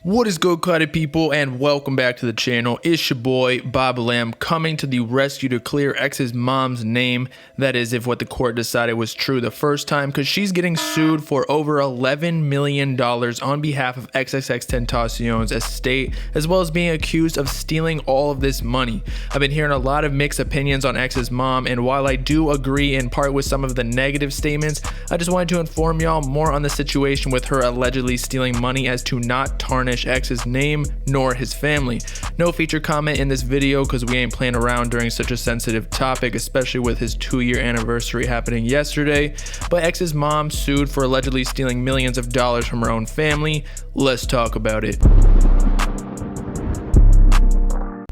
What is good, Cuddy people, and welcome back to the channel. It's your boy Bobbalam coming to the rescue to clear X's mom's name. That is, if what the court decided was true the first time, because she's getting sued for over $11 million on behalf of XXXTentacion's estate, as well as being accused of stealing all of this money. I've been hearing a lot of mixed opinions on X's mom, and while I do agree in part with some of the negative statements, I just wanted to inform y'all more on the situation with her allegedly stealing money as to not tarnish X's name nor his family. No feature comment in this video because we ain't playing around during such a sensitive topic, especially with his 2-year anniversary happening yesterday. But X's mom sued for allegedly stealing millions of dollars from her own family. Let's talk about it.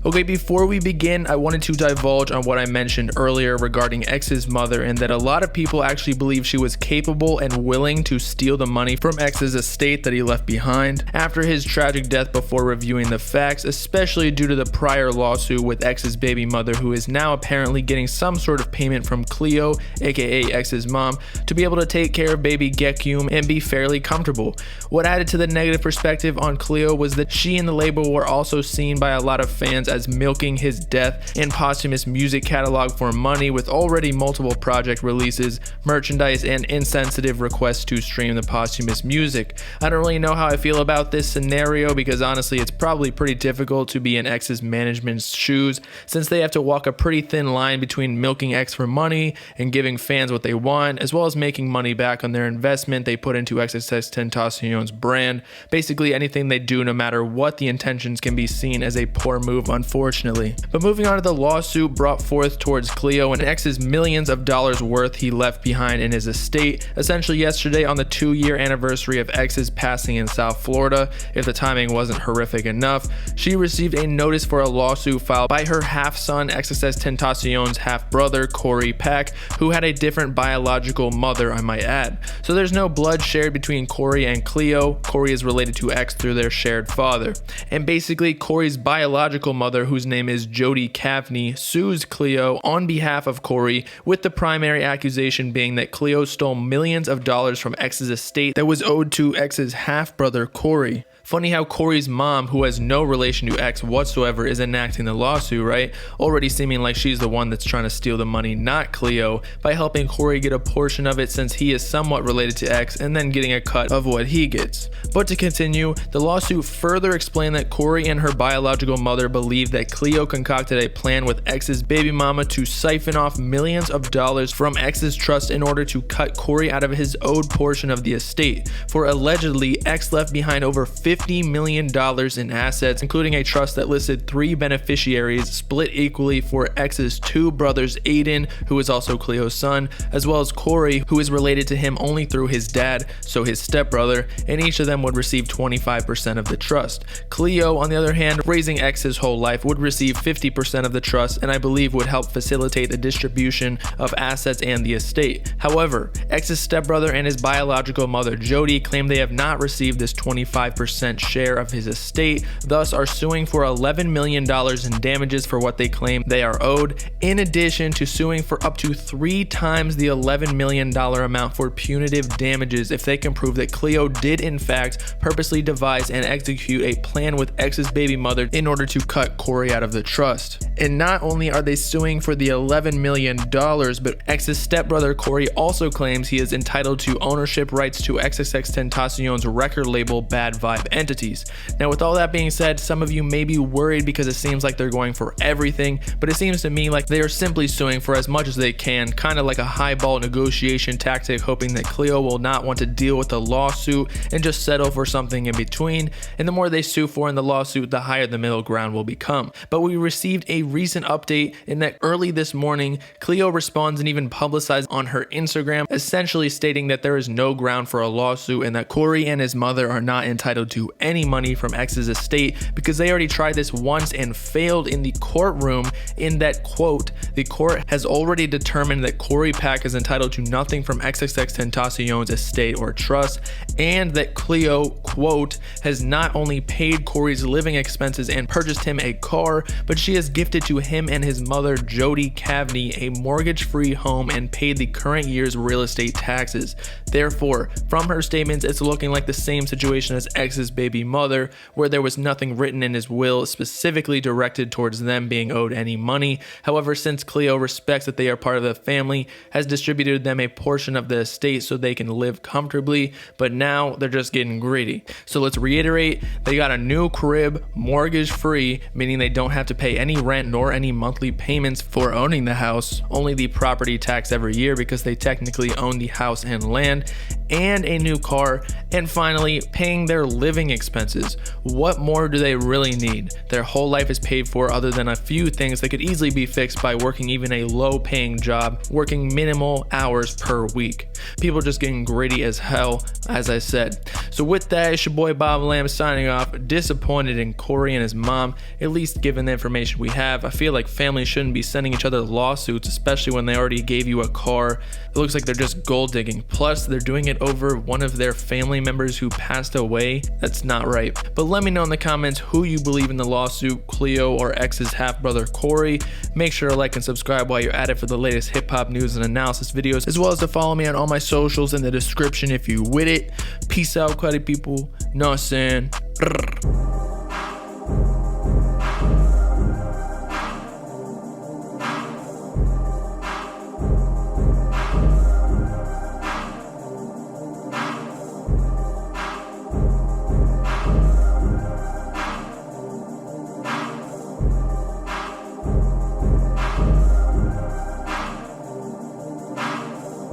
Okay, before we begin, I wanted to divulge on what I mentioned earlier regarding X's mother, and that a lot of people actually believe she was capable and willing to steal the money from X's estate that he left behind after his tragic death before reviewing the facts, especially due to the prior lawsuit with X's baby mother, who is now apparently getting some sort of payment from Cleo, aka X's mom, to be able to take care of baby Gekyum and be fairly comfortable. What added to the negative perspective on Cleo was that she and the label were also seen by a lot of fans as milking his death and posthumous music catalog for money, with already multiple project releases, merchandise, and insensitive requests to stream the posthumous music. I don't really know how I feel about this scenario because honestly it's probably pretty difficult to be in X's management's shoes, since they have to walk a pretty thin line between milking X for money and giving fans what they want, as well as making money back on their investment they put into XXXTentacion's brand. Basically anything they do, no matter what the intentions, can be seen as a poor move, unfortunately. But moving on to the lawsuit brought forth towards Cleo and X's millions of dollars worth he left behind in his estate, essentially yesterday on the 2-year anniversary of X's passing in South Florida. If the timing wasn't horrific enough, she received a notice for a lawsuit filed by her half-son, XXXTentacion's half-brother, Corey Peck, who had a different biological mother, I might add. So there's no blood shared between Corey and Cleo. Corey is related to X through their shared father. And basically, Corey's biological mother, whose name is Jody Cavney, sues Cleo on behalf of Corey, with the primary accusation being that Cleo stole millions of dollars from X's estate that was owed to X's half-brother Corey. Funny how Corey's mom, who has no relation to X whatsoever, is enacting the lawsuit, right? Already seeming like she's the one that's trying to steal the money, not Cleo, by helping Corey get a portion of it since he is somewhat related to X, and then getting a cut of what he gets. But to continue, the lawsuit further explained that Corey and her biological mother believed that Cleo concocted a plan with X's baby mama to siphon off millions of dollars from X's trust in order to cut Corey out of his owed portion of the estate, for allegedly X left behind over $50 million in assets, including a trust that listed 3 beneficiaries split equally for X's 2 brothers, Aiden, who is also Cleo's son, as well as Corey, who is related to him only through his dad, so his stepbrother, and each of them would receive 25% of the trust. Cleo, on the other hand, raising X his whole life, would receive 50% of the trust, and I believe would help facilitate the distribution of assets and the estate. However, X's stepbrother and his biological mother, Jody, claim they have not received this 25% share of his estate, thus are suing for $11 million in damages for what they claim they are owed, in addition to suing for up to 3 times the $11 million amount for punitive damages if they can prove that Cleo did in fact purposely devise and execute a plan with X's baby mother in order to cut Corey out of the trust. And not only are they suing for the $11 million, but X's stepbrother Corey also claims he is entitled to ownership rights to XXXTentacion's record label Bad Vibe entities. Now, with all that being said, some of you may be worried because it seems like they're going for everything, but it seems to me like they are simply suing for as much as they can, kind of like a highball negotiation tactic, hoping that Cleo will not want to deal with the lawsuit and just settle for something in between. And the more they sue for in the lawsuit, the higher the middle ground will become. But we received a recent update in that early this morning, Cleo responds and even publicized on her Instagram, essentially stating that there is no ground for a lawsuit and that Corey and his mother are not entitled to any money from X's estate because they already tried this once and failed in the courtroom, in that, quote, the court has already determined that Corey Peck is entitled to nothing from XXXTentacion's estate or trust, and that Cleo, quote, has not only paid Corey's living expenses and purchased him a car, but she has gifted to him and his mother, Jody Cavney, a mortgage-free home and paid the current year's real estate taxes. Therefore, from her statements, it's looking like the same situation as X's X's baby mother, where there was nothing written in his will specifically directed towards them being owed any money. However, since Cleo respects that they are part of the family, has distributed them a portion of the estate so they can live comfortably, but now they're just getting greedy. So let's reiterate, they got a new crib, mortgage free, meaning they don't have to pay any rent nor any monthly payments for owning the house, only the property tax every year because they technically own the house and land, and a new car, and finally paying their living expenses. What more do they really need? Their whole life is paid for other than a few things that could easily be fixed by working even a low paying job, working minimal hours per week. People just getting greedy as hell, as I said. So with that, it's your boy Bobbalam signing off, disappointed in Corey and his mom, at least given the information we have. I feel like families shouldn't be sending each other lawsuits, especially when they already gave you a car. It looks like they're just gold digging. Plus, they're doing it over one of their family members who passed away. That's not right. But let me know in the comments who you believe in the lawsuit, Cleo or X's half-brother Corey. Make sure to like and subscribe while you're at it for the latest hip-hop news and analysis videos, as well as to follow me on all my socials in the description if you with it. Peace out, cruddy people. Know what I'm saying?